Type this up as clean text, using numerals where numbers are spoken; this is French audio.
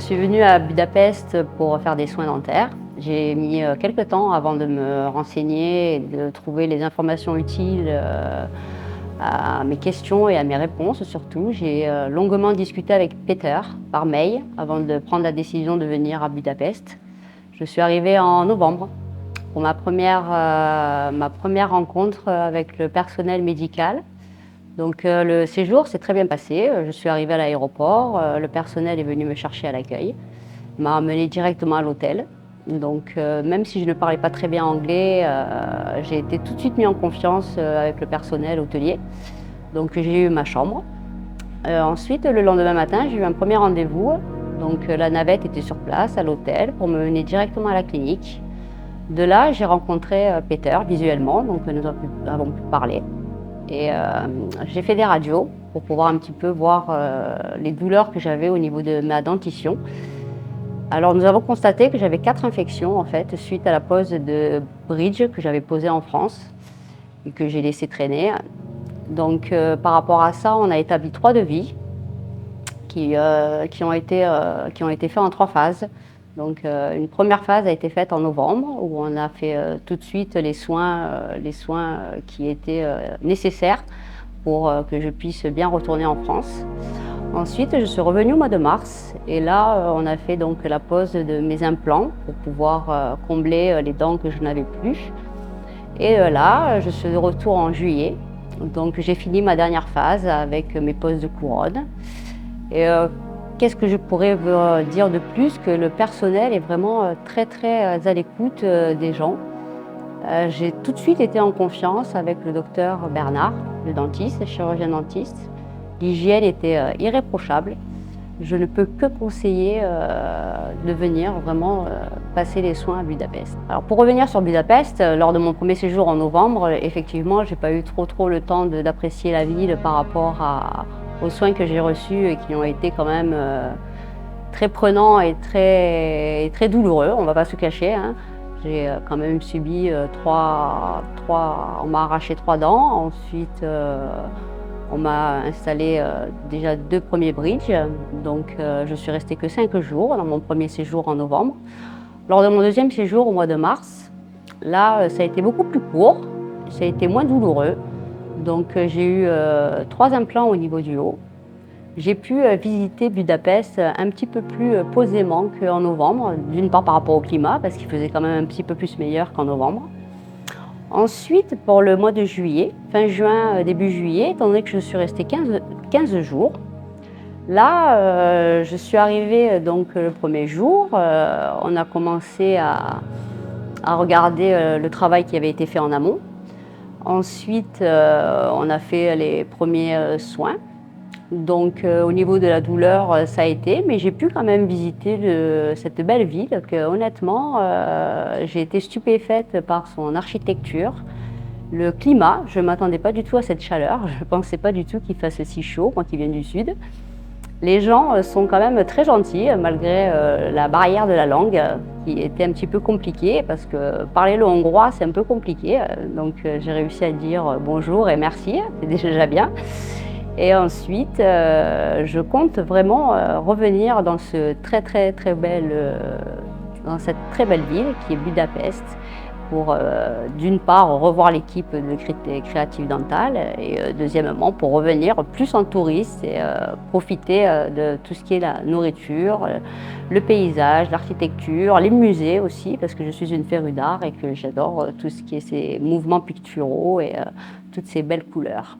suis venue à Budapest pour faire des soins dentaires. J'ai mis quelques temps avant de me renseigner et de trouver les informations utiles à mes questions et à mes réponses surtout. J'ai longuement discuté avec Peter par mail avant de prendre la décision de venir à Budapest. Je suis arrivée en novembre pour ma première rencontre avec le personnel médical. Donc le séjour s'est très bien passé. Je suis arrivée à l'aéroport, le personnel est venu me chercher à l'accueil, m'a emmenée directement à l'hôtel. Donc même si je ne parlais pas très bien anglais, j'ai été tout de suite mis en confiance avec le personnel hôtelier. Donc j'ai eu ma chambre. Ensuite, le lendemain matin, j'ai eu un premier rendez-vous. Donc la navette était sur place à l'hôtel pour me mener directement à la clinique. De là, j'ai rencontré Peter visuellement, donc nous avons pu parler. Et j'ai fait des radios pour pouvoir un petit peu voir les douleurs que j'avais au niveau de ma dentition. Alors nous avons constaté que j'avais 4 infections en fait suite à la pose de bridge que j'avais posée en France et que j'ai laissé traîner. Donc par rapport à ça, on a établi 3 devis qui ont été faits en 3 phases. Donc une première phase a été faite en novembre où on a fait tout de suite les soins qui étaient nécessaires pour que je puisse bien retourner en France. Ensuite, je suis revenue au mois de mars et là, on a fait donc la pose de mes implants pour pouvoir combler les dents que je n'avais plus. Et là, je suis de retour en juillet. Donc j'ai fini ma dernière phase avec mes poses de couronne. Et qu'est-ce que je pourrais vous dire de plus que le personnel est vraiment très à l'écoute des gens. J'ai tout de suite été en confiance avec le docteur Bernard, le dentiste, le chirurgien dentiste. L'hygiène était irréprochable. Je ne peux que conseiller de venir vraiment passer les soins à Budapest. Alors pour revenir sur Budapest, lors de mon premier séjour en novembre, effectivement, j'ai pas eu trop le temps d'apprécier la ville par rapport aux soins que j'ai reçus et qui ont été quand même très prenants et très douloureux, on ne va pas se cacher, hein. J'ai quand même subi on m'a arraché 3 dents, ensuite on m'a installé déjà 2 premiers bridges, donc je suis restée que 5 jours dans mon premier séjour en novembre. Lors de mon deuxième séjour au mois de mars, là ça a été beaucoup plus court, ça a été moins douloureux. Donc j'ai eu 3 implants au niveau du haut. J'ai pu visiter Budapest un petit peu plus posément qu'en novembre, d'une part par rapport au climat, parce qu'il faisait quand même un petit peu plus meilleur qu'en novembre. Ensuite, pour le mois de juillet, fin juin, début juillet, étant donné que je suis restée 15 jours, là, je suis arrivée donc le premier jour, on a commencé à regarder le travail qui avait été fait en amont. Ensuite, on a fait les premiers soins. Donc au niveau de la douleur, ça a été, mais j'ai pu quand même visiter cette belle ville que honnêtement, j'ai été stupéfaite par son architecture. Le climat, je ne m'attendais pas du tout à cette chaleur, je ne pensais pas du tout qu'il fasse si chaud, moi qui viens du sud. Les gens sont quand même très gentils, malgré la barrière de la langue, qui était un petit peu compliquée, parce que parler le hongrois, c'est un peu compliqué. Donc j'ai réussi à dire bonjour et merci, c'est déjà bien. Et ensuite, je compte vraiment revenir dans cette très belle ville qui est Budapest, pour d'une part revoir l'équipe de Creative Dental et deuxièmement pour revenir plus en touriste et profiter de tout ce qui est la nourriture, le paysage, l'architecture, les musées aussi, parce que je suis une férue d'art et que j'adore tout ce qui est ces mouvements picturaux et toutes ces belles couleurs.